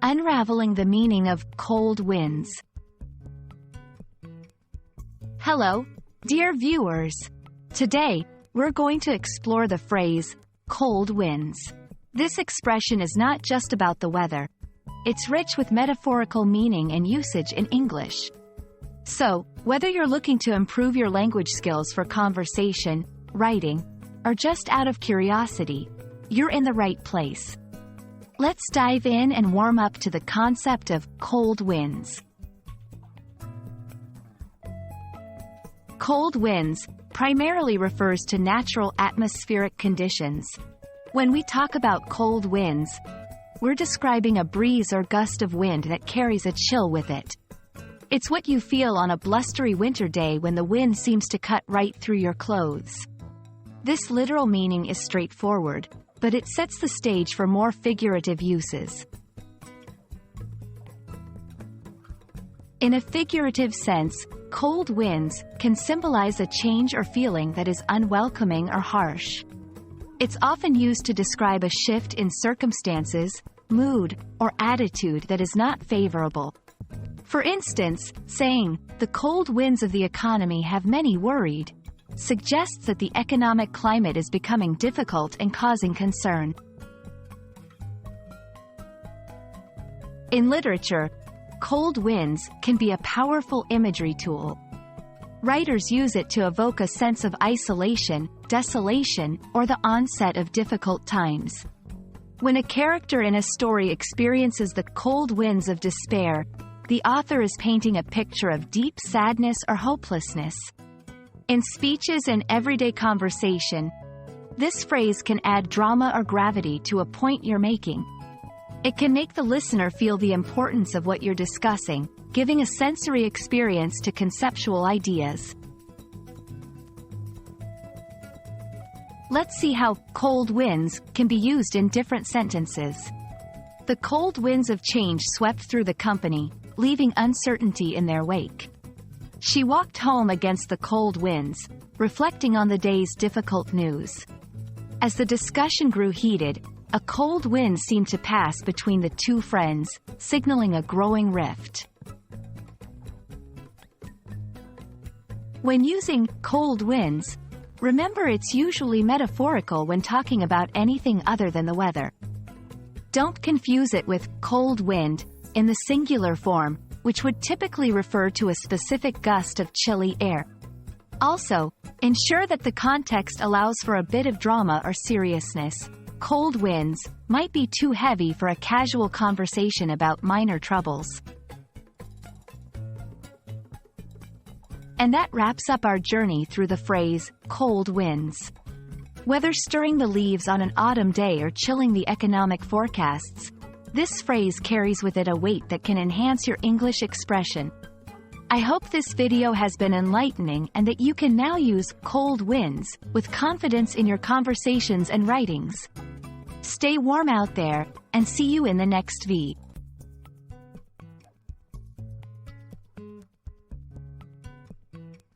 Unraveling the Meaning of Cold Winds. Hello, dear viewers. Today, we're going to explore the phrase, cold winds. This expression is not just about the weather. It's rich with metaphorical meaning and usage in English. So, whether you're looking to improve your language skills for conversation, writing, or just out of curiosity, you're in the right place. Let's dive in and warm up to the concept of cold winds. Cold winds primarily refers to natural atmospheric conditions. When we talk about cold winds, we're describing a breeze or gust of wind that carries a chill with it. It's what you feel on a blustery winter day when the wind seems to cut right through your clothes. This literal meaning is straightforward, but it sets the stage for more figurative uses. In a figurative sense, cold winds can symbolize a change or feeling that is unwelcoming or harsh. It's often used to describe a shift in circumstances, mood, or attitude that is not favorable. For instance, saying, "The cold winds of the economy have many worried," suggests that the economic climate is becoming difficult and causing concern. In literature, cold winds can be a powerful imagery tool. Writers use it to evoke a sense of isolation, desolation, or the onset of difficult times. When a character in a story experiences the cold winds of despair, the author is painting a picture of deep sadness or hopelessness. In speeches and everyday conversation, this phrase can add drama or gravity to a point you're making. It can make the listener feel the importance of what you're discussing, giving a sensory experience to conceptual ideas. Let's see how cold winds can be used in different sentences. The cold winds of change swept through the company, leaving uncertainty in their wake. She walked home against the cold winds, reflecting on the day's difficult news. As the discussion grew heated, a cold wind seemed to pass between the two friends, signaling a growing rift. When using cold winds, remember it's usually metaphorical when talking about anything other than the weather. Don't confuse it with cold wind in the singular form, which would typically refer to a specific gust of chilly air. Also, ensure that the context allows for a bit of drama or seriousness. Cold winds might be too heavy for a casual conversation about minor troubles. And that wraps up our journey through the phrase, cold winds. Whether stirring the leaves on an autumn day or chilling the economic forecasts, this phrase carries with it a weight that can enhance your English expression. I hope this video has been enlightening and that you can now use cold winds with confidence in your conversations and writings. Stay warm out there, and see you in the next video.